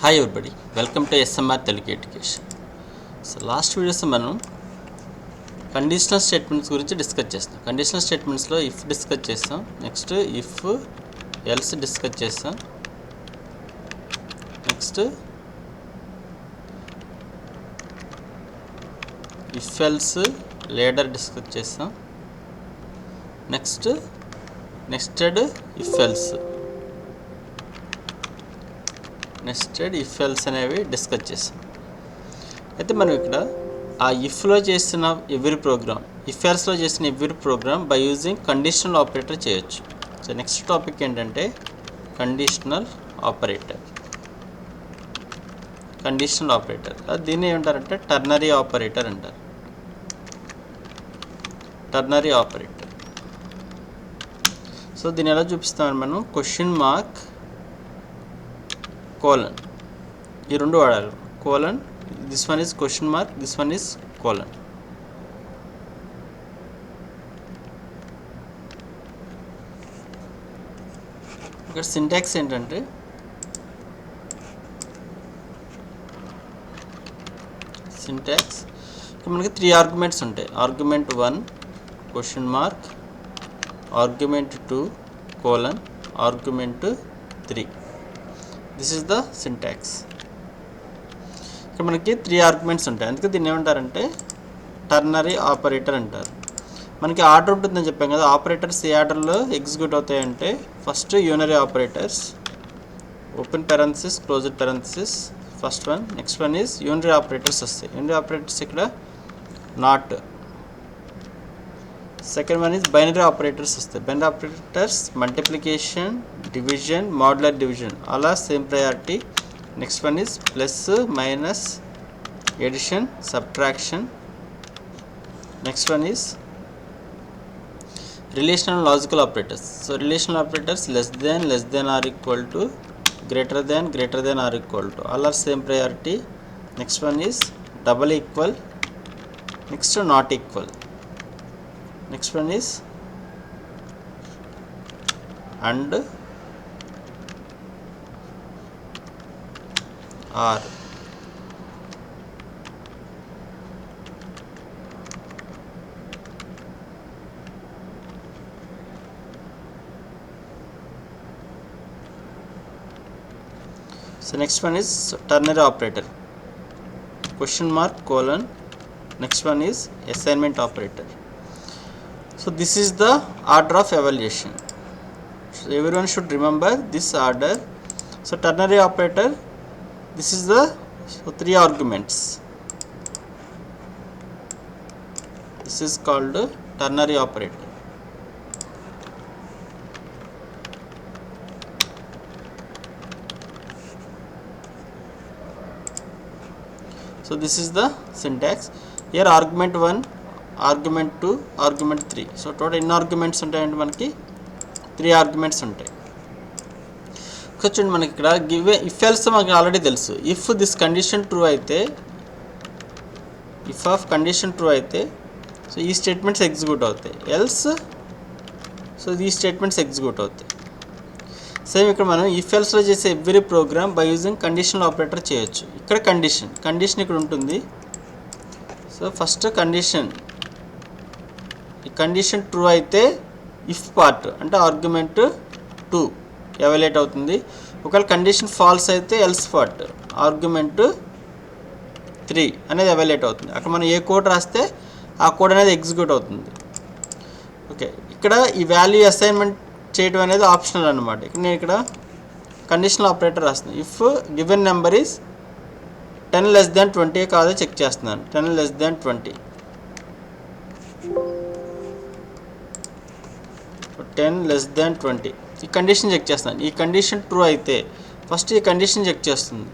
Hi everybody, welcome to SMR Telugu Education. So last videos మనం conditional statements గురించి discuss చేస్తాం. కండిషనల్ స్టేట్మెంట్స్లో ఇఫ్ డిస్కస్ చేస్తాం, నెక్స్ట్ ఇఫ్ ఎల్స్ డిస్కస్ చేస్తాం, next if else ladder discuss చేస్తాం, నెక్స్ట్ నెస్టెడ్ ఇఫ్ ఎల్స్ అనేవి discuss చేస్తాం. అయితే మనం ఇక్కడ ఆ ఇఫ్లో చేసిన ఎవ్రీ ప్రోగ్రామ్, ఇఫ్ ఎల్స్లో చేసిన every program by using conditional operator చేయొచ్చు. సో నెక్స్ట్ టాపిక్ ఏంటంటే కండిషనల్ ఆపరేటర్. దీన్ని ఏమంటారంటే టర్నరీ ఆపరేటర్ అంటారు. Ternary operator. సో దీన్ని ఎలా చూపిస్తామని మనం క్వశ్చన్ మార్క్ కోలన్, ఈ రెండు వాడాలి. Colon, this one is question mark, this one is colon. ఇక్కడ సింటాక్స్ ఏంటంటే ఇక్కడ మనకి 3 ఆర్గ్యుమెంట్స్ ఉంటాయి. Argument 1 question mark, argument 2 colon, argument 3. This is the syntax. ఇక్కడ మనకి 3 ఆర్గ్యుమెంట్స్ ఉంటాయి, అందుకే దీన్ని ఏమంటారంటే టర్నరీ ఆపరేటర్ అంటారు. మనకి ఆర్డర్ ఉంటుందని చెప్పాం కదా, ఆపరేటర్స్ ఏ ఆర్డర్లో ఎగ్జిక్యూట్ అవుతాయంటే first unary operators, open parenthesis, closed parenthesis, first one. Next one is unary operators వస్తాయి. యూనరీ ఆపరేటర్స్ ఇక్కడ not. Second one is binary operators వస్తాయి. Binary operators multiplication, division, modular division, అలా same priority. Next one is plus, minus, addition, subtraction. Next one is relational logical operators. So relational operators less than or equal to, greater than or equal to, అలా same priority. Next one is double equal, next not equal. Next one is and or. So next one is ternary operator, question mark, colon. Next one is assignment operator. So this is the order of evaluation. So everyone should remember this order. So ternary operator, this is the 3 arguments. This is called ternary operator. So this is the syntax. Here argument 1, argument 2, argument 3. So total ఎన్ని arguments ఉంటాయంటే మనకి 3 arguments ఉంటాయి. చూడండి మనకి ఇక్కడ give if else మనకి already తెలుసు. If this condition true అయితే, ఇఫ్ ఆఫ్ కండిషన్ ట్రూ అయితే సో ఈ స్టేట్మెంట్స్ ఎగ్జిక్యూట్ అవుతాయి. ఎల్స్ సో ఈ స్టేట్మెంట్స్ ఎగ్జిక్యూట్ అవుతాయి. సేమ్ ఇక్కడ మనం ఇఫ్ ఎల్స్లో చేసే every program by using conditional operator చేయొచ్చు. ఇక్కడ కండిషన్ ఇక్కడ ఉంటుంది. సో ఫస్ట్ కండిషన్ ట్రూ అయితే ఇఫ్ పార్ట్ అంటే ఆర్గ్యుమెంట్ 2 ఎవాల్యుయేట్ అవుతుంది. ఒకవేళ కండిషన్ ఫాల్స్ అయితే ఎల్స్ పార్ట్ ఆర్గ్యుమెంట్ 3 అనేది ఎవాల్యుయేట్ అవుతుంది. అక్కడ మనం ఏ కోడ్ రాస్తే ఆ కోడ్ అనేది ఎగ్జిక్యూట్ అవుతుంది. ఓకే, ఇక్కడ ఈ వాల్యూ అసైన్మెంట్ చేయడం అనేది ఆప్షనల్ అనమాట. నేను ఇక్కడ కండిషనల్ ఆపరేటర్ రాస్తున్నాను. If given number is 10 less than 20 కాదో చెక్ చేస్తున్నాను. 10 less than 20, 10 less than 20 ఈ కండిషన్ చెక్ చేస్తాను. ఈ కండిషన్ ట్రూ అయితే ఫస్ట్ ఈ కండిషన్ చెక్ చేస్తుంది.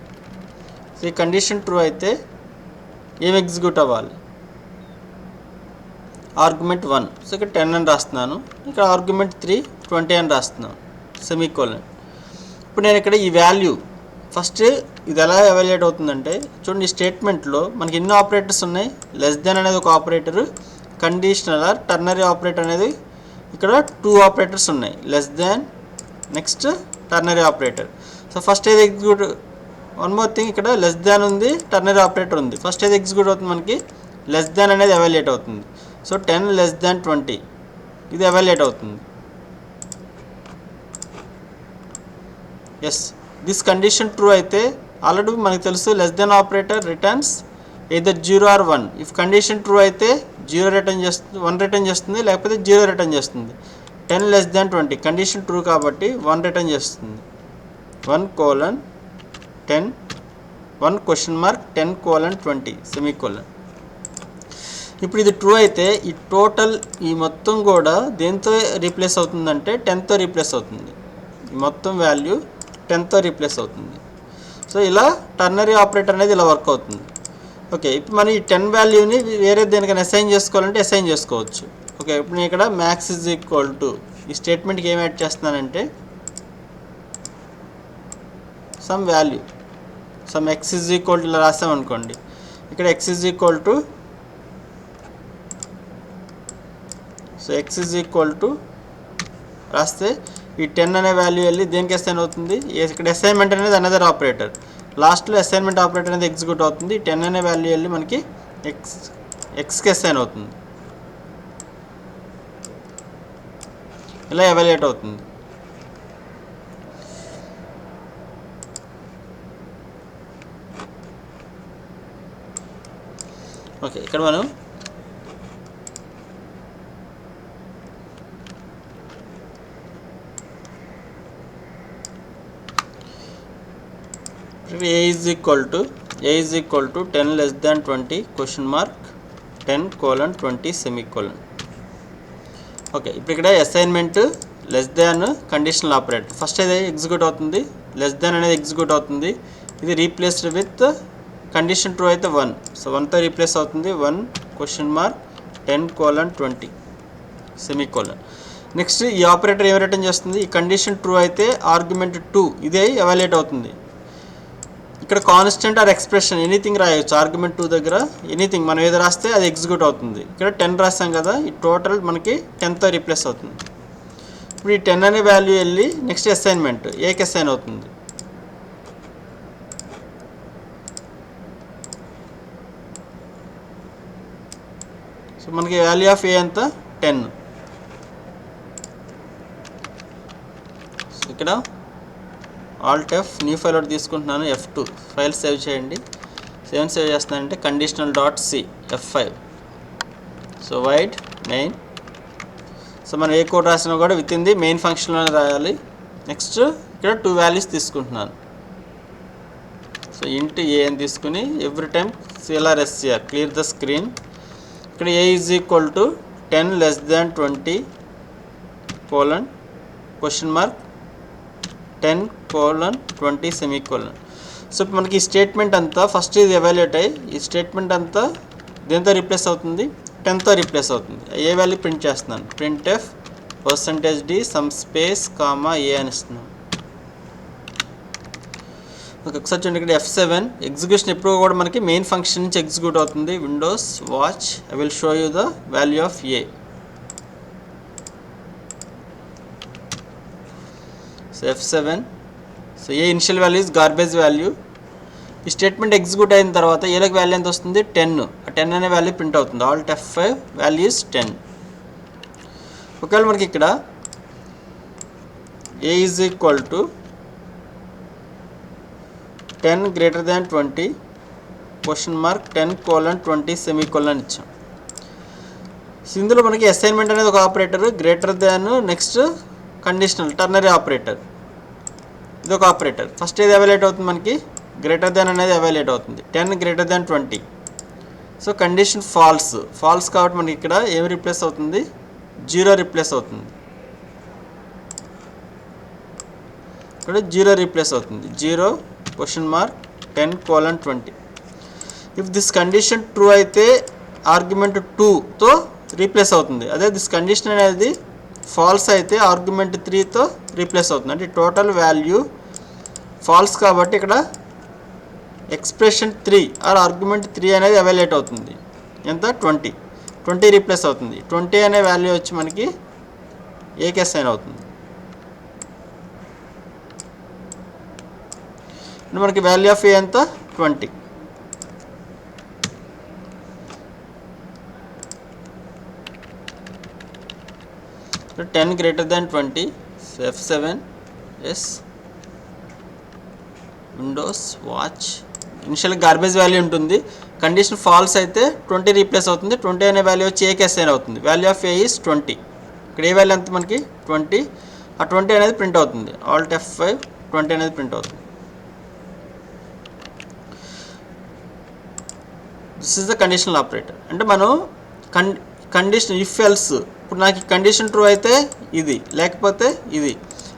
సో ఈ కండిషన్ ట్రూ అయితే ఏం ఎగ్జిక్యూట్ అవ్వాలి? ఆర్గ్యుమెంట్ 1. సో ఇక్కడ 10 అని రాస్తున్నాను. ఇక్కడ ఆర్గ్యుమెంట్ 3 20 అని రాస్తున్నాను, సెమీకోలన్. ఇప్పుడు నేను ఇక్కడ ఈ వాల్యూ ఫస్ట్ ఇది ఎలా ఎవాల్యుయేట్ అవుతుందంటే చూడండి, ఈ స్టేట్మెంట్లో మనకి ఎన్ని ఆపరేటర్స్ ఉన్నాయి. లెస్ దెన్ అనేది ఒక operator, conditional or ternary operator అనేది ఇక్కడ 2 ఆపరేటర్స్ ఉన్నాయి. Less than, next ternary operator. So first ఏది ఎగ్జిక్యూట్ వన్ మోర్ థింగ్, ఇక్కడ లెస్ దాన్ ఉంది, టర్నరీ ఆపరేటర్ ఉంది. ఫస్ట్ ఏది ఎగ్జిక్యూట్ అవుతుంది మనకి, లెస్ దాన్ అనేది ఎవాల్యుయేట్ అవుతుంది. సో 10 less than 20 ఇది ఎవాల్యుయేట్ అవుతుంది. ఎస్, దిస్ కండిషన్ ట్రూ అయితే ఆల్రెడీ మనకు తెలుసు less than operator returns either 0 or 1. If condition true అయితే 0 రిటర్న్ చేస్తుంది, 1 రిటర్న్ చేస్తుంది, లేకపోతే 0 రిటర్న్ చేస్తుంది. 10 less than 20 కండిషన్ ట్రూ కాబట్టి 1 రిటర్న్ చేస్తుంది. 1:10 1:10:20 సెమీకోలన్. ఇప్పుడు ఇది ట్రూ అయితే ఈ టోటల్ ఈ మొత్తం కూడా దేంతో రీప్లేస్ అవుతుందంటే 10తో రీప్లేస్ అవుతుంది. ఈ మొత్తం వాల్యూ 10తో రీప్లేస్ అవుతుంది. సో ఇలా టర్నరీ ఆపరేటర్ అనేది ఇలా వర్క్ అవుతుంది. ఓకే, ఇప్పుడు మనం ఈ 10 వాల్యూని వేరే దేనికైనా అసైన్ చేసుకోవాలంటే అసైన్ చేసుకోవచ్చు. ఓకే, ఇప్పుడు నేను ఇక్కడ మ్యాక్స్ ఈజ్ ఈక్వల్ టు ఈ స్టేట్మెంట్కి ఏం యాడ్ చేస్తున్నానంటే some value, some X is equal to ఇలా రాసామనుకోండి. ఇక్కడ X is equal to, so X is equal to రాస్తే ఈ 10 అనే వాల్యూ వెళ్ళి దేనికి అసైన్ అవుతుంది, ఇక్కడ అసైన్మెంట్ అనేది అనదర్ ఆపరేటర్, లాస్ట్లో అసైన్మెంట్ ఆపరేటర్ అనేది ఎగ్జిక్యూట్ అవుతుంది. 10 అనే వాల్యూ వెళ్ళి మనకి ఎక్స్కి అసైన్ అవుతుంది. ఇలా ఎవాల్యుయేట్ అవుతుంది. ఓకే, ఇక్కడ మనం A is equal to 10 less than 20 $10:20 semicolon. Okay, ఇప్పుడు ఇక్కడ assignment less than conditional operator first అయితే ఎగ్జిక్యూట్ అవుతుంది, లెస్ దాన్ అనేది ఎగ్జిక్యూట్ అవుతుంది. ఇది రీప్లేస్డ్ విత్ కండిషన్ ట్రూ అయితే 1, సో 1తో రీప్లేస్ అవుతుంది. 1:10:20 సెమీకోలన్. నెక్స్ట్ ఈ ఆపరేటర్ ఏం రిటర్న్ చేస్తుంది, ఈ కండిషన్ ట్రూ అయితే ఆర్గ్యుమెంట్ 2 ఇదే ఎవాల్యుయేట్ అవుతుంది. ఇక్కడ కాన్స్టెంట్ ఆర్ ఎక్స్ప్రెషన్ ఎనీథింగ్ రాయొచ్చు. ఆర్గ్యుమెంట్ 2 దగ్గర ఎనీథింగ్ మనం ఏది రాస్తే అది ఎగ్జిక్యూట్ అవుతుంది. ఇక్కడ 10 రాస్తాం కదా, ఈ టోటల్ మనకి 10తో రీప్లేస్ అవుతుంది. ఇప్పుడు ఈ 10 అనే వాల్యూ వెళ్ళి నెక్స్ట్ అసైన్మెంట్ ఏకి అసైన్ అవుతుంది. సో మనకి వాల్యూ ఆఫ్ ఏ ఎంత 10. సో ఇక్కడ Alt F న్యూ ఫైల్ ఒకటి తీసుకుంటున్నాను, F2 ఫైల్ సేవ్ చేయండి. సేవ్ చేస్తున్నానంటే conditional dot C F5. So void main. So మనం ఏ కోడ్ రాసినా కూడా విత్ ఇన్ ది మెయిన్ ఫంక్షన్లోనే రాయాలి. నెక్స్ట్ ఇక్కడ 2 వాల్యూస్ తీసుకుంటున్నాను. సో ఇంట్ ఏ అని తీసుకుని every time CLR/SCR clear the screen. ఇక్కడ a is equal to 10 less than 20 $10:20 semicolon. So ఇప్పుడు మనకి ఈ స్టేట్మెంట్ అంతా ఫస్ట్ ఇది ఎవాల్యుయేట్ అయ్యి ఈ స్టేట్మెంట్ అంతా దేంతో రీప్లేస్ అవుతుంది, 10తో రీప్లేస్ అవుతుంది. ఏ వాల్యూ ప్రింట్ చేస్తున్నాను, printf %d sum space comma a అని ఇస్తున్నాను. ఓకే, ఒకసారి చూడండి ఇక్కడ F7 ఎగ్జిక్యూషన్ ఎప్పుడు కూడా మనకి మెయిన్ ఫంక్షన్ నుంచి ఎగ్జిక్యూట్ అవుతుంది. Windows watch, I will show you the value of A. So F7, so A initial value is garbage value. ఈ స్టేట్మెంట్ ఎగ్జిక్యూట్ అయిన తర్వాత ఏలకు వాల్యూ ఎంత వస్తుంది 10. ఆ 10 అనే వాల్యూ ప్రింట్ అవుతుంది. Alt F5 value is 10. ఒకవేళ మనకి ఇక్కడ a is equal to 10 greater than 20 $10:20 semicolon ఇచ్చాం. సో ఇందులో మనకి అసైన్మెంట్ అనేది ఒక operator, greater than next conditional ternary operator ఇది ఒక ఆపరేటర్. ఫస్ట్ ఏది ఎవాల్యుయేట్ అవుతుంది మనకి, గ్రేటర్ దాన్ అనేది ఎవాల్యుయేట్ అవుతుంది. 10 greater than 20. So condition false కాబట్టి మనకి ఇక్కడ ఏమి రిప్లేస్ అవుతుంది, 0 రిప్లేస్ అవుతుంది. ఇక్కడ 0 రిప్లేస్ అవుతుంది. 0 $10:20. ఇఫ్ దిస్ కండిషన్ ట్రూ అయితే ఆర్గ్యుమెంట్ 2తో రీప్లేస్ అవుతుంది. అదే దిస్ కండిషన్ అనేది ఫాల్స్ అయితే ఆర్గ్యుమెంట్ 3తో రీప్లేస్ అవుతుంది. అంటే టోటల్ వాల్యూ ఫాల్స్ కాబట్టి ఇక్కడ ఎక్స్ప్రెషన్ 3 ఆర్ ఆర్గ్యుమెంట్ 3 అనేది ఎవాల్యుయేట్ అవుతుంది. ఎంత 20 రీప్లేస్ అవుతుంది. 20 అనే వాల్యూ వచ్చి మనకి ఏకి అసైన్ అవుతుంది. మనకి వాల్యూ ఆఫ్ ఏ ఎంత 20. So 10 greater than 20. So F7 yes Windows watch initial garbage value ఉంటుంది. కండిషన్ ఫాల్స్ అయితే 20 రీప్లేస్ అవుతుంది. 20 అనే వాల్యూ వచ్చి ఏకి అసైన్ అవుతుంది. Value of A is 20. ఇక్కడ ఏ వాల్యూ ఎంత మనకి 20. ఆ 20 అనేది ప్రింట్ అవుతుంది. ఆల్ట్ F5 20 అనేది ప్రింట్ అవుతుంది. This is the conditional operator. అంటే మనం కండిషన్ ఇఫ్ ఎల్స్, ఇప్పుడు నాకు ఈ కండిషన్ ట్రూ అయితే ఇది, లేకపోతే ఇది.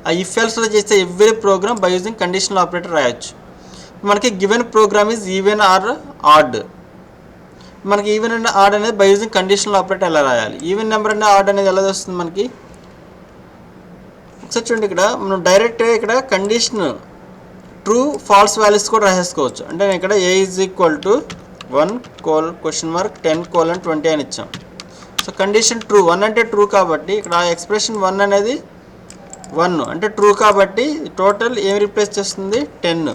ఆ ఇఫ్ ఎల్స్లో చేస్తే every program by using conditional operator రాయొచ్చు. మనకి given program is even or odd. మనకి ఈవెన్ అండ్ ఆడ్ అనేది బై యూజింగ్ కండిషనల్ ఆపరేటర్ ఎలా రాయాలి? ఈవెన్ నెంబర్ అండ్ ఆడ్ అనేది ఎలా వస్తుంది మనకి? ఒకసారి చూడండి, ఇక్కడ మనం డైరెక్ట్గా ఇక్కడ కండిషన్ ట్రూ ఫాల్స్ వాల్యూస్ కూడా రాసేసుకోవచ్చు. అంటే నేను ఇక్కడ ఏ ఈజ్ ఈక్వల్ టు 1 10 20 అని ఇచ్చాం. సో కండిషన్ ట్రూ 1 అంటే ట్రూ కాబట్టి ఇక్కడ ఎక్స్ప్రెషన్ 1 అనేది 1 అంటే ట్రూ కాబట్టి టోటల్ ఏం రీప్లేస్ చేస్తుంది 10.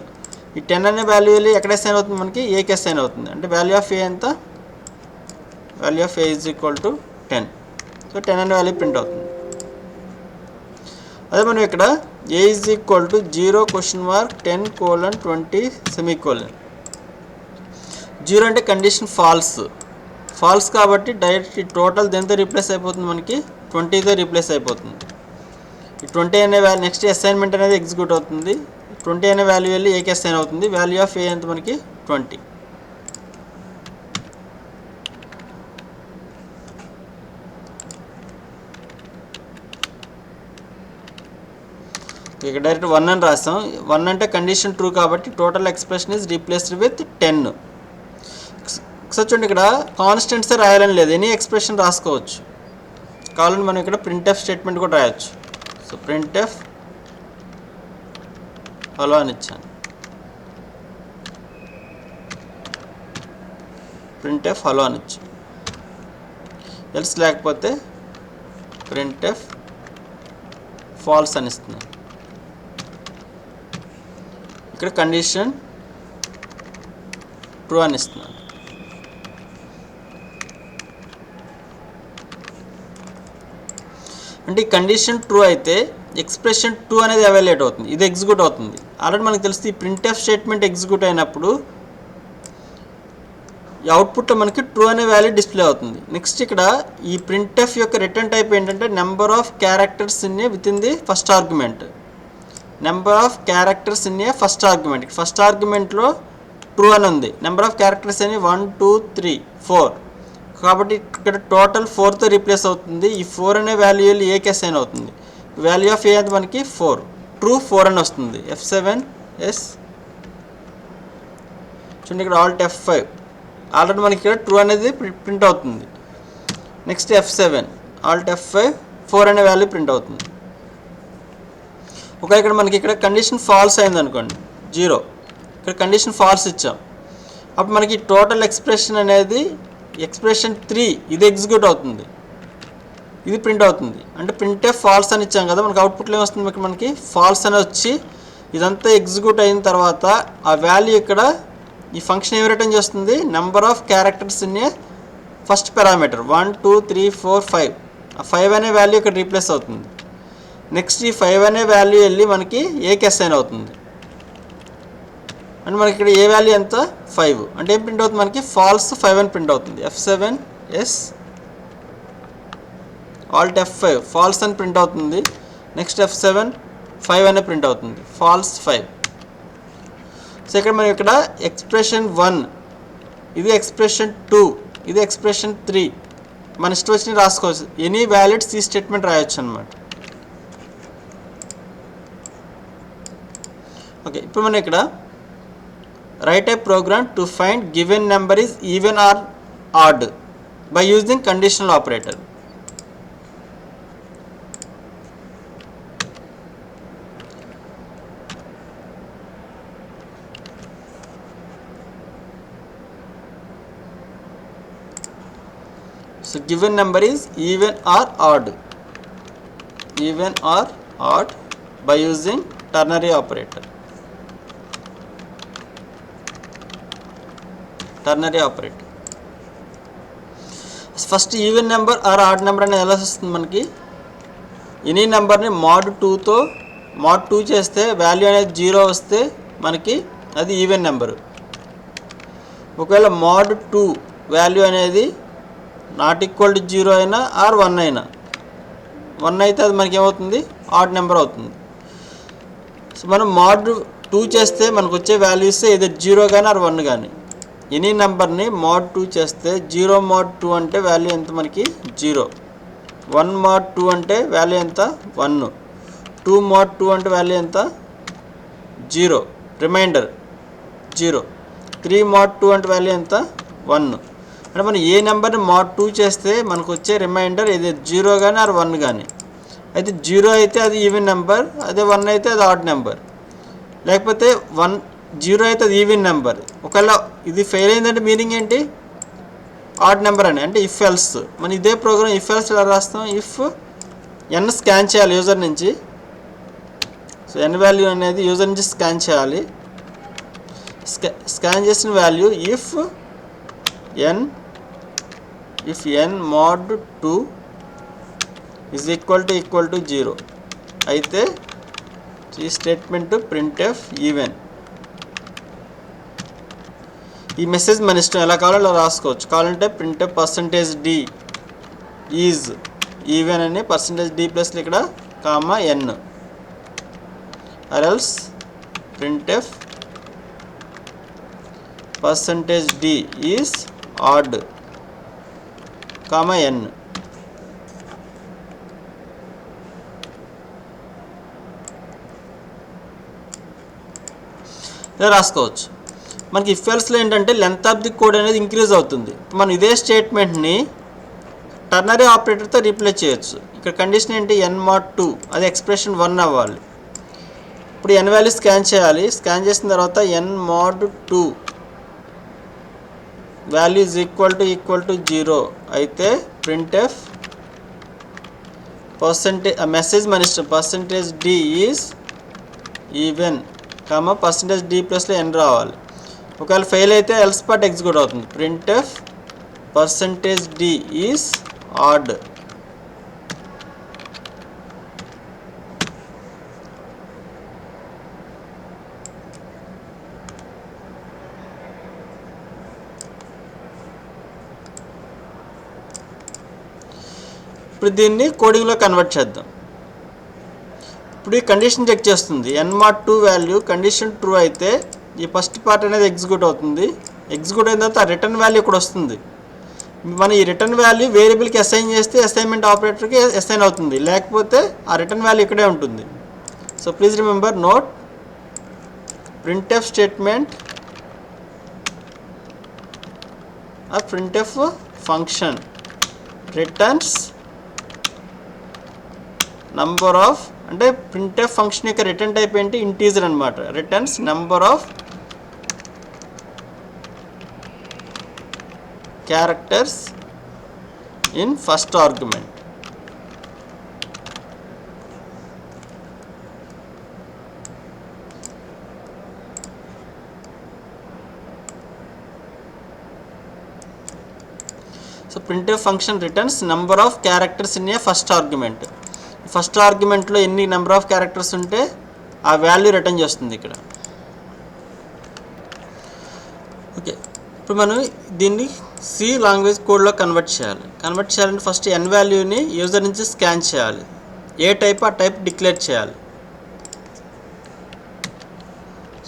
ఈ 10 అనే వాల్యూ వెళ్ళి ఎక్కడ అసైన్ అవుతుంది మనకి ఏకి అసైన్ అవుతుంది. అంటే వాల్యూ ఆఫ్ ఏ ఎంత? Value of A is equal to 10. So 10 అనే వాల్యూ ప్రింట్ అవుతుంది. అదే మనం ఇక్కడ a is equal to 0 10 20 semicolon. 0 అంటే కండిషన్ ఫాల్స్ కాబట్టి డైరెక్ట్ ఈ టోటల్ దేంతో రీప్లేస్ అయిపోతుంది మనకి 20తో రీప్లేస్ అయిపోతుంది. ఈ 20 అనే వాల్యూ నెక్స్ట్ అసైన్మెంట్ అనేది ఎగ్జిక్యూట్ అవుతుంది. 20 అనే వాల్యూ వెళ్ళి ఏకి అసైన్ అవుతుంది. వాల్యూ ఆఫ్ ఏ ఎంత మనకి 20. ఇక్కడ డైరెక్ట్ 1 అని రాస్తాం. 1 అంటే కండిషన్ ట్రూ కాబట్టి total expression is replaced with 10. ఒకసారి చూడండి, ఇక్కడ కాన్స్టెంట్సే రాయాలని లేదు, ఎనీ ఎక్స్ప్రెషన్ రాసుకోవచ్చు. కావాలని మనం ఇక్కడ ప్రింట్ఎఫ్ స్టేట్మెంట్ కూడా రాయొచ్చు. సో ప్రింట్ఎఫ్ హలో అని ఇచ్చాను. ప్రింట్ఎఫ్ హలో అని ఇచ్చాను. ఎల్స్ లేకపోతే ప్రింట్ఎఫ్ ఫాల్స్ అని ఇస్తున్నాను. ఇక్కడ కండిషన్ ట్రూ అని ఇస్తున్నాను. అంటే ఈ కండిషన్ ట్రూ అయితే ఎక్స్ప్రెషన్ 2 అనేది ఎవాల్యుయేట్ అవుతుంది, ఇది ఎగ్జిక్యూట్ అవుతుంది. ఆల్రెడీ మనకు తెలుస్తుంది ఈ ప్రింట్ఎఫ్ స్టేట్మెంట్ ఎగ్జిక్యూట్ అయినప్పుడు ఈ అవుట్పుట్లో మనకి ట్రూ అనే వాల్యూ డిస్ప్లే అవుతుంది. నెక్స్ట్ ఇక్కడ ఈ ప్రింట్ఎఫ్ యొక్క రిటర్న్ టైప్ ఏంటంటే number of characters in a with in the first argument. Number of characters in a first argument. First ఆర్గ్యుమెంట్లో ట్రూ అని ఉంది. నెంబర్ ఆఫ్ క్యారెక్టర్స్ అని 1 2 3 4 కాబట్టి ఇక్కడ టోటల్ 4తో రీప్లేస్ అవుతుంది. ఈ 4 అనే వాల్యూ వెళ్ళి ఏకి అసైన్ అవుతుంది. వాల్యూ ఆఫ్ ఏ అంటే మనకి 4, ట్రూ 4 అని వస్తుంది. F7 ఎస్ చూడండి, ఇక్కడ ఆల్ట్ F5 ఆల్రెడీ మనకి ఇక్కడ ట్రూ అనేది ప్రింట్ అవుతుంది. నెక్స్ట్ F7 ఆల్ట్ F5 4 అనే వాల్యూ ప్రింట్ అవుతుంది. ఒక ఇక్కడ మనకి ఇక్కడ కండిషన్ ఫాల్స్ అయింది అనుకోండి 0, ఇక్కడ కండిషన్ ఫాల్స్ ఇచ్చాం. అప్పుడు మనకి టోటల్ ఎక్స్ప్రెషన్ అనేది ఎక్స్ప్రెషన్ 3 ఇది ఎగ్జిక్యూట్ అవుతుంది, ఇది ప్రింట్ అవుతుంది. అంటే ప్రింటే ఫాల్స్ అని ఇచ్చాం కదా, మనకి అవుట్పుట్లో ఏమొస్తుంది ఇక్కడ మనకి ఫాల్స్ అని వచ్చి ఇదంతా ఎగ్జిక్యూట్ అయిన తర్వాత ఆ వాల్యూ ఇక్కడ ఈ ఫంక్షన్ ఏమి రిటర్న్ చేస్తుంది? Number of characters in a first parameter 1 2 3 4 5. ఆ 5 అనే వాల్యూ ఇక్కడ రీప్లేస్ అవుతుంది. నెక్స్ట్ ఈ 5 అనే వాల్యూ వెళ్ళి మనకి ఏకి అసైన్ అవుతుంది. అంటే మనకి ఇక్కడ ఏ వాల్యూ ఎంత 5 అంటే ఏం ప్రింట్ అవుతుంది మనకి ఫాల్స్ 5 అని ప్రింట్ అవుతుంది. F7 yes alt F5 false అని ప్రింట్ అవుతుంది. నెక్స్ట్ F7 5 అనే ప్రింట్ అవుతుంది, ఫాల్స్ 5. సో ఇక్కడ మనం ఇక్కడ ఎక్స్ప్రెషన్ 1 ఇది ఎక్స్ప్రెషన్ 2 ఇది ఎక్స్ప్రెషన్ 3 మన ఇష్టం వచ్చి రాసుకోవచ్చు. ఎనీ వ్యాలిడ్ సి స్టేట్మెంట్ రాయొచ్చు అనమాట. ఓకే, ఇప్పుడు మనం ఇక్కడ write a program to find given number is even or odd by using conditional operator. So given number is even or odd by using ternary operator. Ternary operator. First even number or odd number అనేది ఎలా వస్తుంది మనకి, any నెంబర్ని mod 2తో mod 2 చేస్తే value అనేది 0 వస్తే మనకి అది ఈవెన్ నెంబరు. ఒకవేళ mod 2 వాల్యూ అనేది నాట్ ఈక్వల్ టు 0 అయినా ఆర్ 1 అయినా, 1 అయితే అది మనకి ఏమవుతుంది, ఆడ్ నెంబర్ అవుతుంది. సో మనం mod 2 చేస్తే మనకు వచ్చే వాల్యూస్ ఇది 0 కానీ ఆర్ 1 కానీ. ఎనీ నెంబర్ని mod 2 చేస్తే 0 mod 2 అంటే వాల్యూ ఎంత మనకి 0, 1 mod 2 అంటే వాల్యూ ఎంత 1, 2 mod 2 అంటే వాల్యూ ఎంత 0, రిమైండర్ 0, 3 mod 2 అంటే వాల్యూ ఎంత 1. అంటే మనం ఏ నెంబర్ని mod 2 చేస్తే మనకు వచ్చే రిమైండర్ ఇది 0 కానీ ఆర్ 1 కానీ. అయితే 0 అయితే అది ఈవెన్ నెంబర్, అదే 1 అయితే అది ఆడ్ నెంబర్. లేకపోతే 0 అయితే అది ఈవెన్ నెంబర్. ఒకవేళ ఇది ఫెయిల్ అయిందంటే మీనింగ్ ఏంటి, ఆడ్ నెంబర్ అని. అంటే ఇఫ్ ఎల్స్, మనం ఇదే ప్రోగ్రామ్ ఇఫ్ ఎల్స్ ఎలా రాస్తాం, ఇఫ్ ఎన్ స్కాన్ చేయాలి యూజర్ నుంచి. సో ఎన్ వాల్యూ అనేది యూజర్ నుంచి స్కాన్ చేయాలి. స్కాన్ చేసిన value if N mod 2 is equal to 0 అయితే ఈ స్టేట్మెంట్ printf ఈవెన్. ఈ మెసేజ్ మన ఇష్టం, ఎలా కావాలో అలా రాసుకోవచ్చు. కావాలంటే printf %d ఈజ్ ఈవెన్ అని %d ప్లస్ ఇక్కడ comma n, or else printf %d is odd comma n. ఇలా రాసుకోవచ్చు. మనకి ఇఫ్ ఎల్స్లో ఏంటంటే లెంత్ ఆఫ్ ది కోడ్ అనేది ఇంక్రీజ్ అవుతుంది. మనం ఇదే స్టేట్మెంట్ని టర్నరీ ఆపరేటర్తో రీప్లేస్ చేయొచ్చు. ఇక్కడ కండిషన్ ఏంటి, n mod 2 అది ఎక్స్ప్రెషన్ 1 అవ్వాలి. ఇప్పుడు n వాల్యూ స్కాన్ చేయాలి. స్కాన్ చేసిన తర్వాత n mod 2 value is equal to 0 అయితే printf మెసేజ్ మన ఇష్టం %d is even comma %d ప్లస్లో n రావాలి. ఒకవేళ ఫెయిల్ అయితే ఎల్స్ పార్ట్ ఎగ్జిక్యూట్ అవుతుంది. printf %d is add. ఇప్పుడు దీన్ని కోడింగ్లో కన్వర్ట్ చేద్దాం. ఇప్పుడు ఈ కండిషన్ చెక్ చేస్తుంది. n mod 2 value condition true అయితే ఈ ఫస్ట్ పార్ట్ అనేది ఎగ్జిక్యూట్ అవుతుంది. ఎగ్జిక్యూట్ అయిన తర్వాత ఆ రిటర్న్ వాల్యూ ఇక్కడ వస్తుంది. మనం ఈ రిటర్న్ వాల్యూ వేరియబుల్కి అసైన్ చేస్తే అసైన్మెంట్ ఆపరేటర్కి అసైన్ అవుతుంది, లేకపోతే ఆ రిటర్న్ వాల్యూ ఇక్కడే ఉంటుంది. So please remember note, printf statement ఆ printf function returns number of, అంటే printf ఫంక్షన్ యొక్క రిటర్న్ టైప్ ఏంటి, ఇంటీజర్ అనమాట. Returns number of characters in first argument. So printf function returns number of characters in a first argument. First ఆర్గ్యుమెంట్లో ఎన్ని number of characters ఉంటే ఆ value return చేస్తుంది ఇక్కడ. ఓకే, ఇప్పుడు మనం దీన్ని సి లాంగ్వేజ్ కోడ్లో కన్వర్ట్ చేయాలి. కన్వర్ట్ చేయాలంటే ఫస్ట్ n వాల్యూని యూజర్ నుంచి స్కాన్ చేయాలి. ఏ టైప్ ఆ టైప్ డిక్లేర్ చేయాలి.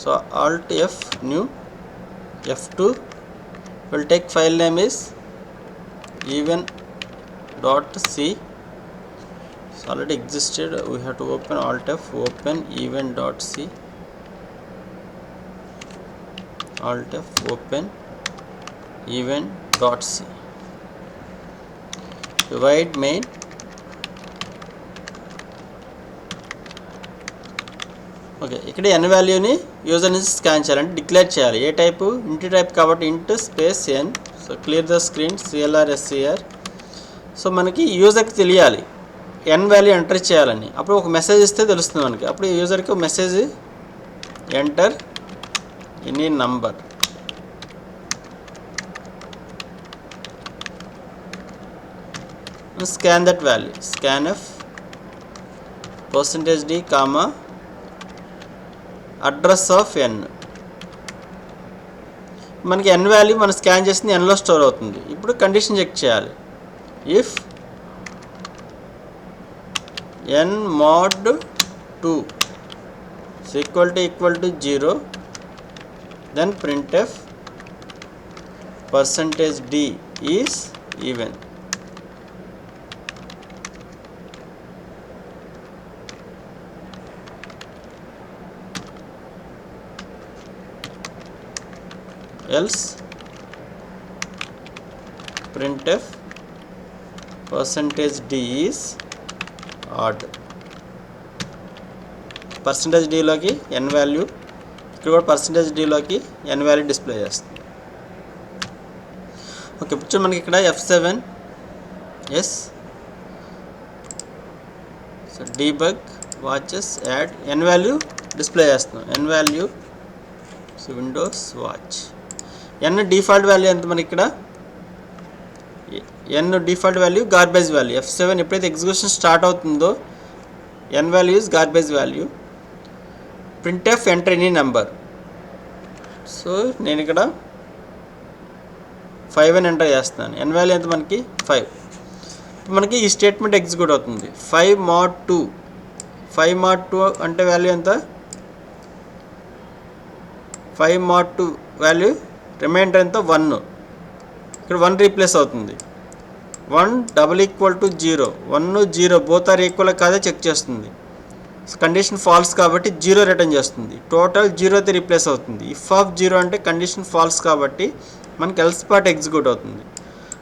So alt f new f2 will take file name is even.c. So already existed, we have to open alt f, open even.c, alt f, open even.c, divide main. Okay, ఇక్కడ n వాల్యూని user నుంచి scan చేయాలంటే declare చేయాలి. ఏ type, ఇంటి type కాబట్టి ఇంట్ space n. So clear the screen, CLR. So మనకి యూజర్కి తెలియాలి n వాల్యూ ఎంటర్ చేయాలని. అప్పుడు ఒక మెసేజ్ ఇస్తే తెలుస్తుంది మనకి. అప్పుడు యూజర్కి ఒక message enter any number. Scan that value, scan F %d comma address of n. మనకి n వాల్యూ మనం స్కాన్ చేసింది nలో స్టోర్ అవుతుంది. ఇప్పుడు కండిషన్ చెక్ చేయాలి. If n mod 2 is equal to 0, then printf %d is even. Else printf %d is odd. %d లోకి n value, ఇక్కడ కూడా %d లోకి n వాల్యూ డిస్ప్లే చేస్తుంది. ఓకే, ఇప్పుడు మనకి ఇక్కడ F7 yes so debug watches add n value display చేస్తున్నాం. n value so windows watch n default value ఎంత మనకి ఇక్కడ, n default value garbage value. F7 ఎప్పుడైతే ఎగ్జిక్యూషన్ స్టార్ట్ అవుతుందో n value is garbage value. printf enter any number. So నేను ఇక్కడ 5 అని enter చేస్తాను. n వాల్యూ ఎంత మనకి 5. మనకి ఈ స్టేట్మెంట్ ఎగ్జిక్యూట్ అవుతుంది. 5 mod 2 అంటే వాల్యూ ఎంత, 5 mod 2 వాల్యూ రిమైండర్ ఎంత 1. ఇక్కడ 1 రీప్లేస్ అవుతుంది. 1 = 0, 1 0 బోత్ ఆర్ ఈక్వల్ కాదా చెక్ చేస్తుంది. కండిషన్ ఫాల్స్ కాబట్టి 0 రిటర్న్ చేస్తుంది. టోటల్ 0తో రీప్లేస్ అవుతుంది. ఇఫ్ ఆఫ్ 0 అంటే కండిషన్ ఫాల్స్ కాబట్టి మనకి ఎల్స్ పార్ట్ ఎగ్జిక్యూట్ అవుతుంది.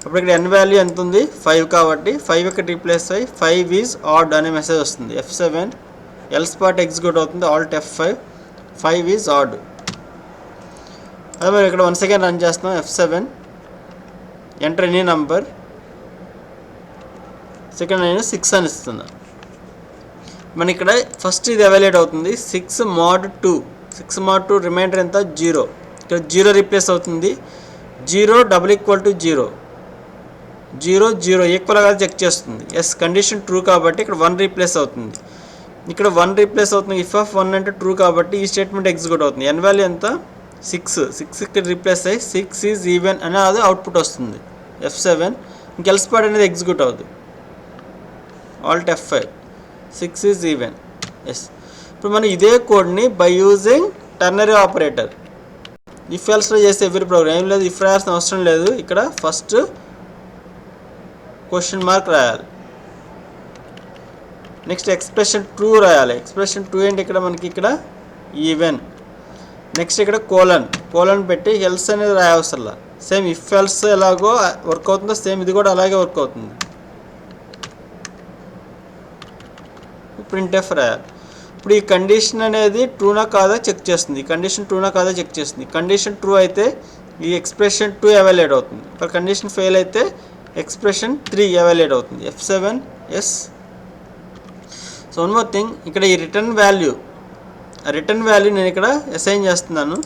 అప్పుడు ఇక్కడ n వాల్యూ ఎంత ఉంది 5 కాబట్టి 5 ఇక్కడ రీప్లేస్ అయ్యి 5 ఈజ్ ఆడ్ అనే మెసేజ్ వస్తుంది. F7 ఎల్స్ పార్ట్ ఎగ్జిక్యూట్ అవుతుంది. Alt F5 5 is add. అదే మరి ఇక్కడ 1 సెకండ్ రన్ చేస్తున్నాం. F7 enter any number, second నేను 6 అని ఇస్తున్నా. మన ఇక్కడ ఫస్ట్ ఇది ఎవాల్యుయేట్ అవుతుంది. 6 mod 2 రిమైండర్ ఎంత 0. ఇక్కడ 0 రీప్లేస్ అవుతుంది. 0 = 0, 0 ఈక్వల్ గా చెక్ చేస్తుంది. ఎస్ కండిషన్ ట్రూ కాబట్టి ఇక్కడ 1 రీప్లేస్ అవుతుంది. ఇక్కడ 1 రీప్లేస్ అవుతుంది. ఇఫ్ ఆఫ్ 1 అంటే ట్రూ కాబట్టి ఈ స్టేట్మెంట్ ఎగ్జిక్యూట్ అవుతుంది. n వాల్యూ ఎంత 6 ఇక్కడ రీప్లేస్ అయ్యి 6 ఈజ్ ఈవెన్ అనే అది అవుట్పుట్ వస్తుంది. F7 ఇంకెల్స్ పార్ట్ అనేది ఎగ్జిక్యూట్ అవుతుంది. Alt F5 6 is even. Yes ఇప్పుడు మనం ఇదే కోడ్ని by using ternary operator if ఎల్స్లో చేసే ఎవ్రీ ప్రోగ్రామ్ ఏం లేదు, ఇఫ్ రాయాల్సిన అవసరం లేదు. ఇక్కడ ఫస్ట్ క్వశ్చన్ మార్క్ రాయాలి, నెక్స్ట్ ఎక్స్ప్రెషన్ ట్రూ రాయాలి. ఎక్స్ప్రెషన్ ట్రూ ఏంటి ఇక్కడ మనకి ఇక్కడ ఈవెన్. నెక్స్ట్ ఇక్కడ కోలన్ పెట్టి ఎల్స్ అనేది రాయవసరంలా. సేమ్ ఇఫ్ ఎల్స్ ఎలాగో వర్క్ అవుతుందో సేమ్ ఇది కూడా అలాగే వర్క్ అవుతుంది. printf రాయాలి. ఇప్పుడు ఈ కండిషన్ అనేది ట్రూనా కాదా చెక్ చేస్తుంది. కండిషన్ ట్రూనా కాదా చెక్ చేస్తుంది. కండిషన్ ట్రూ అయితే ఈ ఎక్స్ప్రెషన్ 2 ఎవాల్యుయేట్ అవుతుంది. ఇప్పుడు కండిషన్ ఫెయిల్ అయితే ఎక్స్ప్రెషన్ 3 ఎవాల్యుయేట్ అవుతుంది. F7 yes. So one more thing, ఇక్కడ ఈ రిటర్న్ వాల్యూ నేను ఇక్కడ అసైన్ చేస్తున్నాను.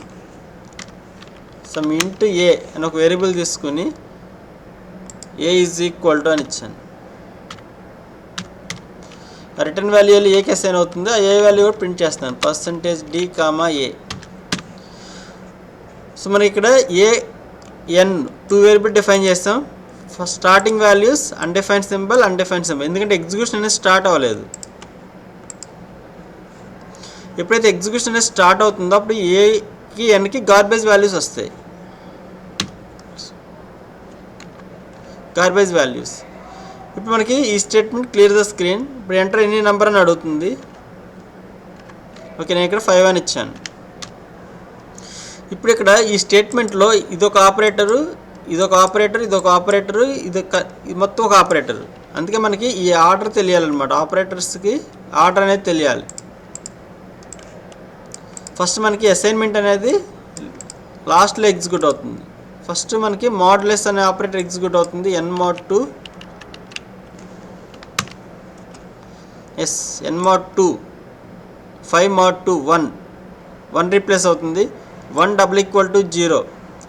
సమ్ ఇంటూ ఏ అని ఒక వేరియబుల్ తీసుకుని a = అని ఇచ్చాను. రిటర్న్ వాల్యూ ఏకి అసైన్ అవుతుంది. ఆ ఏ వాల్యూ కూడా ప్రింట్ చేస్తాను. %d, a. సో మనకి ఇక్కడ n 2 వేరియబుల్ డిఫైన్ చేస్తాం. First starting values undefined symbol ఎందుకంటే ఎగ్జిక్యూషన్ అనేది స్టార్ట్ అవ్వలేదు. ఎప్పుడైతే ఎగ్జిక్యూషన్ అనేది స్టార్ట్ అవుతుందో అప్పుడు ఏకి ఎన్కి గార్బేజ్ వాల్యూస్ వస్తాయి. ఇప్పుడు మనకి ఈ స్టేట్మెంట్ క్లియర్ ద స్క్రీన్. ఇప్పుడు ఎంటర్ ఎనీ నెంబర్ అని అడుగుతుంది. ఓకే, నేను ఇక్కడ 5 అని ఇచ్చాను. ఇప్పుడు ఇక్కడ ఈ స్టేట్మెంట్లో ఇదొక ఆపరేటరు, ఇది మొత్తం ఒక ఆపరేటరు. అందుకే మనకి ఈ ఆర్డర్ తెలియాలన్నమాట. ఆపరేటర్స్కి ఆర్డర్ అనేది తెలియాలి. ఫస్ట్ మనకి అసైన్మెంట్ అనేది లాస్ట్లో ఎగ్జిక్యూట్ అవుతుంది. ఫస్ట్ మనకి మోడ్లెస్ అనే ఆపరేటర్ ఎగ్జిక్యూట్ అవుతుంది. n mod 2 yes n mod 2 5 mod 2 1 replace అవుతుంది. 1 = 0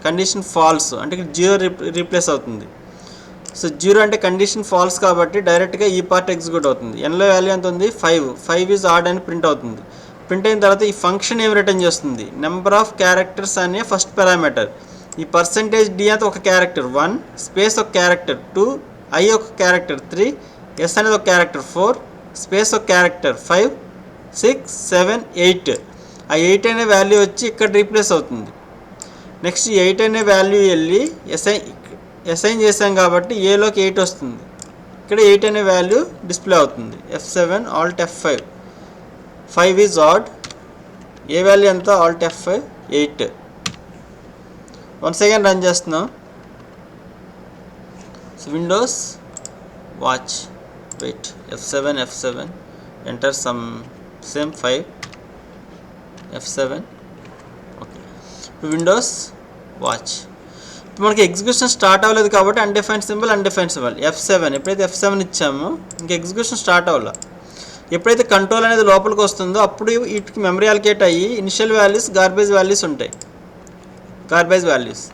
కండిషన్ ఫాల్స్ అంటే 0 రీప్లేస్ అవుతుంది. సో 0 అంటే కండిషన్ ఫాల్స్ కాబట్టి డైరెక్ట్గా ఈ పార్ట్ ఎగ్జిక్యూట్ అవుతుంది. ఎన్లో వాల్యూ ఎంత ఉంది 5 ఈజ్ ఆడ్ అని ప్రింట్ అవుతుంది. ప్రింట్ అయిన తర్వాత ఈ ఫంక్షన్ ఏమి రిటర్న్ చేస్తుంది, నెంబర్ ఆఫ్ క్యారెక్టర్స్ అనే ఫస్ట్ పారామీటర్. ఈ పర్సంటేజ్ డి అంత ఒక క్యారెక్టర్ 1, స్పేస్ ఒక క్యారెక్టర్ 2, ఐ ఒక క్యారెక్టర్ 3, ఎస్ అనేది ఒక క్యారెక్టర్ 4, స్పేస్ ఒక క్యారెక్టర్ 5, 6, 7, 8. ఆ 8 అనే వాల్యూ వచ్చి ఇక్కడ రీప్లేస్ అవుతుంది. నెక్స్ట్ 8 అనే వాల్యూ వెళ్ళి అసైన్ చేసాం కాబట్టి ఏలోకి 8 వస్తుంది. ఇక్కడ 8 అనే వాల్యూ డిస్ప్లే అవుతుంది. F7 Alt F5. 5 is odd. A value ఎంత, Alt F5 8. Once again run చేస్తున్నాం. So windows watch wait F7 enter sum same 5 F7. Okay, ఇప్పుడు విండోస్ వాచ్. ఇప్పుడు మనకి ఎగ్జిక్యూషన్ స్టార్ట్ అవ్వలేదు కాబట్టి అన్డిఫైన్డ్ సింబల్ F7. ఎప్పుడైతే F7 ఇచ్చామో ఇంక ఎగ్జిక్యూషన్ స్టార్ట్ అవ్వాలి. ఎప్పుడైతే కంట్రోల్ అనేది లోపలికి వస్తుందో అప్పుడు వీటికి మెమరీ అలొకేట్ అయ్యి ఇనిషియల్ వాల్యూస్ గార్బేజ్ వాల్యూస్ ఉంటాయి. Garbage values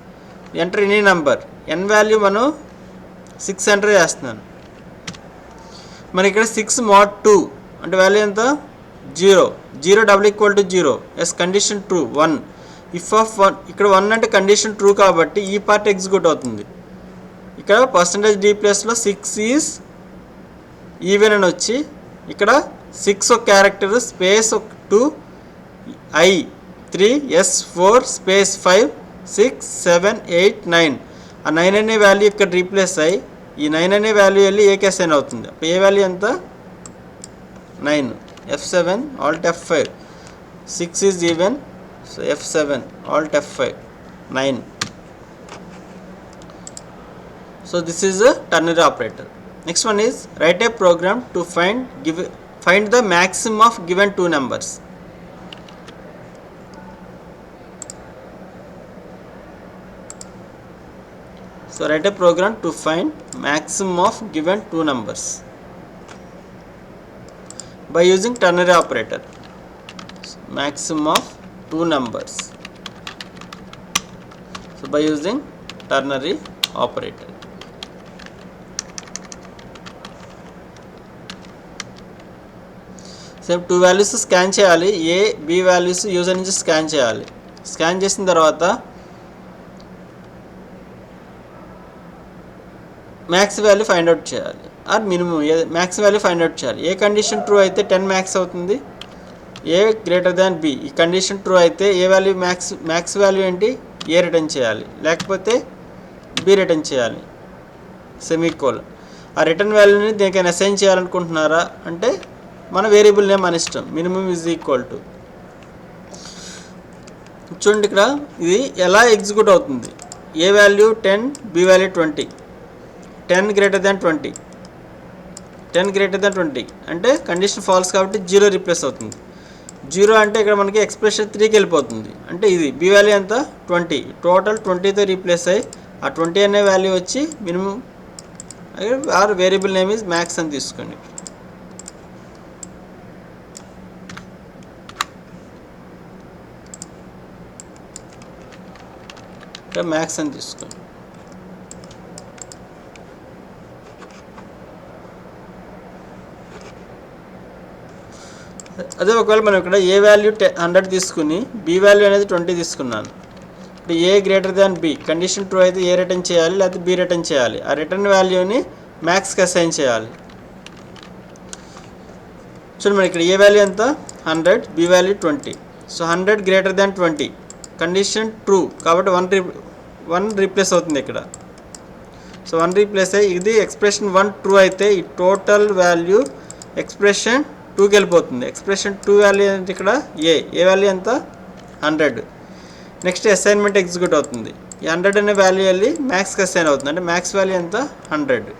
enter any number. N value మనం 6 ఎంటర్ చేస్తున్నాను. మరి ఇక్కడ 6 mod 2 అంటే వాల్యూ ఎంత 0. 0 = 0. Yes condition true 1. If of 1 ఇక్కడ 1 అంటే కండిషన్ ట్రూ కాబట్టి ఈ పార్ట్ ఎగ్జిక్యూట్ అవుతుంది. ఇక్కడ %d ప్లేస్లో 6 ఈజ్ ఈవెన్ అని వచ్చి ఇక్కడ 6 ఒక character space 2, I 3, S 4, space 5, 6, 7, 8, 9. ఆ 9 అనే వాల్యూ ఇక్కడ రీప్లేస్ అయ్యి ఈ 9 అనే వాల్యూ వెళ్ళి ఏ అసైన్ అవుతుంది. అప్పుడు ఏ వాల్యూ ఎంత 9. F7 Alt F5. 6 is even. So F7 Alt F5 9. So this is a ternary operator. Next one is write a program to find the maximum of given two numbers. So write a program to find maximum of given two numbers by using ternary operator. So, maximum of two numbers. So by using ternary operator. Same 2 values scan చేయాలి. A B values user నుంచి scan చేయాలి. Scan చేసిన తర్వాత max value find out చేయాలి or minimum max value find out చేయాలి. A condition true అయితే 10 max అవుతుంది. A greater than B. ఈ కండిషన్ ట్రూ అయితే ఏ వాల్యూ మ్యాక్స్ వాల్యూ ఏంటి ఏ రిటర్న్ చేయాలి, లేకపోతే బి రిటర్న్ చేయాలి. సెమీకోలన్. ఆ రిటర్న్ వాల్యూని దేనికైనా అసైన్ చేయాలనుకుంటున్నారా అంటే మన వేరియబుల్ నేమ్ మన ఇష్టం. మినిమం ఈజ్ ఈక్వల్ టు చూడండి ఇక్కడ ఇది ఎలా ఎగ్జిక్యూట్ అవుతుంది. A value 10, b value 20. 10 greater than 20. 10 greater than 20 అంటే కండిషన్ ఫాల్స్ కాబట్టి 0 రీప్లేస్ అవుతుంది. 0 అంటే ఇక్కడ మనకి ఎక్స్ప్రెషన్ 3కి వెళ్ళిపోతుంది. అంటే ఇది బి వాల్యూ ఎంత 20. టోటల్ 20తో రీప్లేస్ అయ్యి ఆ 20 అనే వాల్యూ వచ్చి minimum or variable name is max అని తీసుకోండి. ఇక్కడ మ్యాక్స్ అని తీసుకోండి. అదే ఒకవేళ మనం ఇక్కడ ఏ వాల్యూ 100 తీసుకుని బి వాల్యూ అనేది 20 తీసుకున్నాను. ఇప్పుడు a greater than b condition true అయితే ఏ రిటర్న్ చేయాలి, లేకపోతే బి రిటర్న్ చేయాలి. ఆ రిటర్న్ వాల్యూని మ్యాక్స్కి అసైన్ చేయాలి. చూడండి మరి ఇక్కడ ఏ వాల్యూ ఎంత 100, B value 20. So 100 greater than 20 condition true కాబట్టి 1 రీప్లేస్ అవుతుంది ఇక్కడ. సో 1 రీప్లేస్ అయ్యి ఇది ఎక్స్ప్రెషన్ 1 ట్రూ అయితే ఈ టోటల్ వాల్యూ ఎక్స్ప్రెషన్ 2కి వెళ్ళిపోతుంది. ఎక్స్ప్రెషన్ 2 వాల్యూ అంటే ఇక్కడ ఏ వాల్యూ ఎంత 100. నెక్స్ట్ అసైన్మెంట్ ఎగ్జిక్యూట్ అవుతుంది. ఈ 100 అనే వాల్యూ వెళ్ళి మ్యాక్స్కి అసైన్ అవుతుంది. అంటే మ్యాక్స్ వాల్యూ ఎంత 100.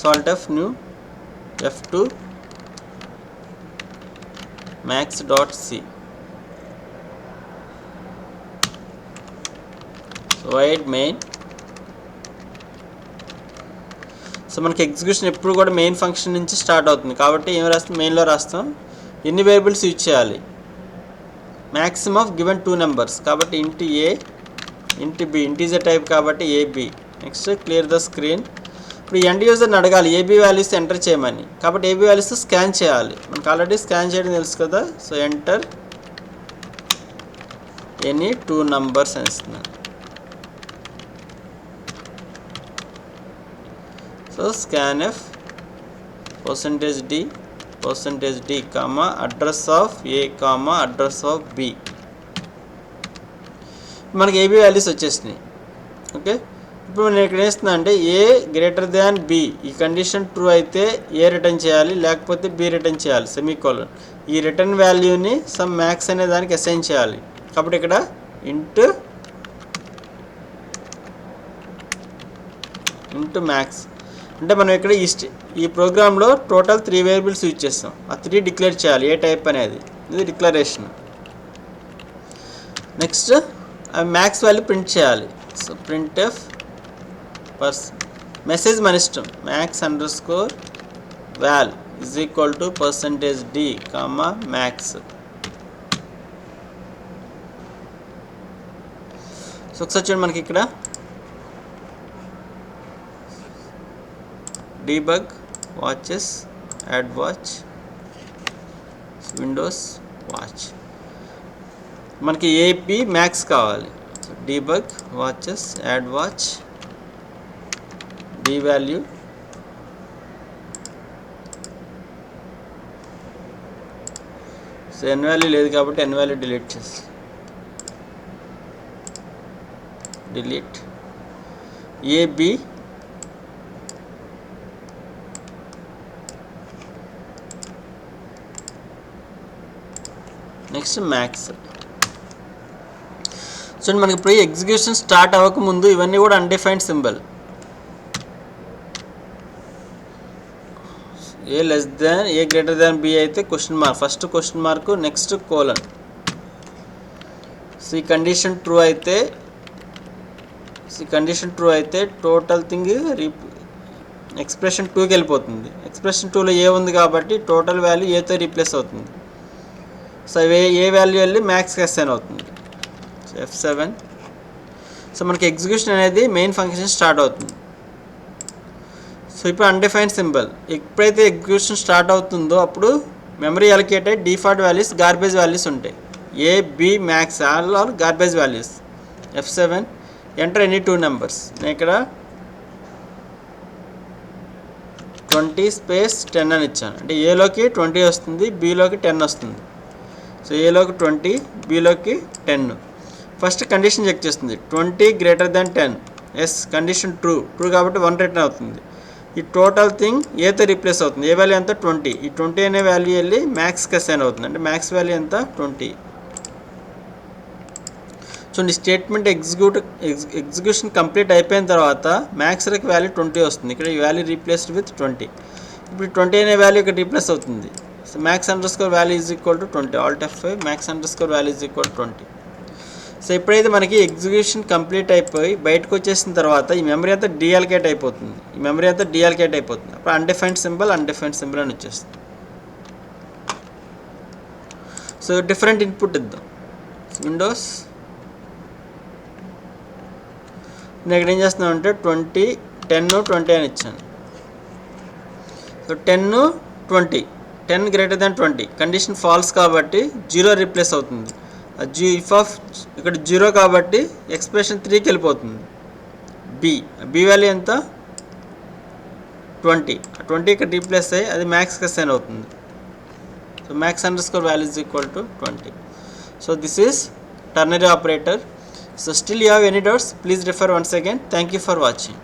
Salt of new F2 max.c. void main. So మనకి ఎగ్జిక్యూషన్ ఎప్పుడు కూడా మెయిన్ ఫంక్షన్ నుంచి స్టార్ట్ అవుతుంది కాబట్టి ఏం రాస్తాం మెయిన్లో రాస్తాం. ఎన్ని వేరియబుల్స్ యూజ్ చేయాలి maximum of given two numbers కాబట్టి int A int B integer type కాబట్టి A B. Next clear the screen. ఇప్పుడు ఎండ్ యూజర్ని అడగాలి ఏబీ వాల్యూస్ ఎంటర్ చేయమని, కాబట్టి ఏబీ వాల్యూస్ స్కాన్ చేయాలి. మనకు ఆల్రెడీ స్కాన్ చేయడం తెలుసు కదా. So enter any two numbers అని ఇస్తున్నాను. So scanf %d comma address of A comma address of B. మనకి ఏబీ వాల్యూస్ వచ్చేసినాయి. ఓకే, ఇప్పుడు నేను ఇక్కడ వేస్తున్నా అంటే ఏ గ్రేటర్ దాన్ బి, ఈ కండిషన్ ట్రూ అయితే ఏ రిటర్న్ చేయాలి, లేకపోతే బి రిటర్న్ చేయాలి సెమీకోలన్. ఈ రిటర్న్ వాల్యూని సమ్ మ్యాక్స్ అనే దానికి అసైన్ చేయాలి. కాబట్టి ఇక్కడ ఇంటూ మ్యాక్స్ అంటే మనం ఇక్కడ ఈ ప్రోగ్రాంలో టోటల్ 3 వేరియబుల్స్ యూజ్ చేస్తాం. ఆ 3 డిక్లేర్ చేయాలి ఏ టైప్ అనేది, ఇది డిక్లరేషన్. నెక్స్ట్ అవి మ్యాక్స్ వాల్యూ ప్రింట్ చేయాలి. సో ప్రింట్ఎఫ్ మెసేజ్ మన ఇష్టం, max underscore wall is equal to %d comma max. So ఒకసారి చూడండి, మనకి ఇక్కడ debug watches add watch windows watch మనకి ఏపీ మ్యాక్స్ కావాలి. So debug watches add watch d value so n value లేదు కాబట్టి n వాల్యూ డిలీట్ చేసి AB next max. చూడండి, మనకి ఇప్పుడు ఎగ్జిక్యూషన్ స్టార్ట్ అవ్వకముందు ఇవన్నీ కూడా అన్డిఫైన్డ్ సింబల్. ఏ లెస్ దాన్ ఏ గ్రేటర్ దాన్ బి అయితే question mark, first question mark, next colon. So ఈ కండిషన్ ట్రూ అయితే టోటల్ థింగ్ ఎక్స్ప్రెషన్ 2కి వెళ్ళిపోతుంది. ఎక్స్ప్రెషన్ 2లో ఏ ఉంది కాబట్టి టోటల్ వాల్యూ ఏతో రీప్లేస్ అవుతుంది. సో ఏ వాల్యూ వెళ్ళి మ్యాక్స్కి అసైన్ అవుతుంది. So F7. సో మనకి ఎగ్జిక్యూషన్ అనేది మెయిన్ ఫంక్షన్ స్టార్ట్ అవుతుంది. సో ఇప్పుడు అన్డిఫైన్డ్ సింబల్, ఎప్పుడైతే ఎగ్జిక్యూషన్ స్టార్ట్ అవుతుందో అప్పుడు memory allocated default values garbage values ఉంటాయి. A b max all are garbage values. F7 enter any two numbers. నేను ఇక్కడ 20 స్పేస్ 10 అని ఇచ్చాను, అంటే ఏలోకి 20 వస్తుంది, బిలోకి 10 వస్తుంది. సో ఏలోకి 20, బిలోకి 10. ఫస్ట్ కండిషన్ చెక్ చేస్తుంది 20 greater than 10. Yes, condition true కాబట్టి 1 రిటర్న్ అవుతుంది. ఈ టోటల్ థింగ్ ఏతో రీప్లేస్ అవుతుంది. ఏ వాల్యూ ఎంత 20, ఈ 20 అనే వాల్యూ వెళ్ళి మ్యాక్స్కి అసైన్ అవుతుంది, అంటే మ్యాక్స్ వాల్యూ ఎంత 20. చూడండి, స్టేట్మెంట్ ఎగ్జిక్యూషన్ కంప్లీట్ అయిపోయిన తర్వాత మ్యాక్స్కి వాల్యూ 20 వస్తుంది. ఇక్కడ ఈ వాల్యూ రీప్లేస్డ్ విత్ 20. ఇప్పుడు 20 అనే వాల్యూ ఇక్కడ రీప్లేస్ అవుతుంది. So max underscore value is equal to 20. Alt F5 max underscore value is equal to 20. So ఎప్పుడైతే మనకి ఎగ్జిక్యూషన్ కంప్లీట్ అయిపోయి బయటకు వచ్చేసిన తర్వాత ఈ మెమరీ అంతా డీఅలకేట్ అయిపోతుంది. అప్పుడు అన్డిఫైన్డ్ సింబల్ అని వచ్చేస్తుంది. సో డిఫరెంట్ ఇన్పుట్ ఇద్దాం. విండోస్ నేను ఇక్కడ ఏం చేస్తున్నానంటే 20, 10, 20 అని ఇచ్చాను. So 10, 20, 10 greater than 20, condition false కాబట్టి 0 రీప్లేస్ అవుతుంది. ఇక్కడ 0 కాబట్టి ఎక్స్ప్రెషన్ 3కి వెళ్ళిపోతుంది. బి వాల్యూ ఎంత 20 ఇక్కడ రీప్లేస్ అయ్యి అది మ్యాక్స్కి అసైన్ అవుతుంది. So max underscore value is equal to 20. So this is ternary operator. So still you have any doubts, please refer once again. Thank you for watching.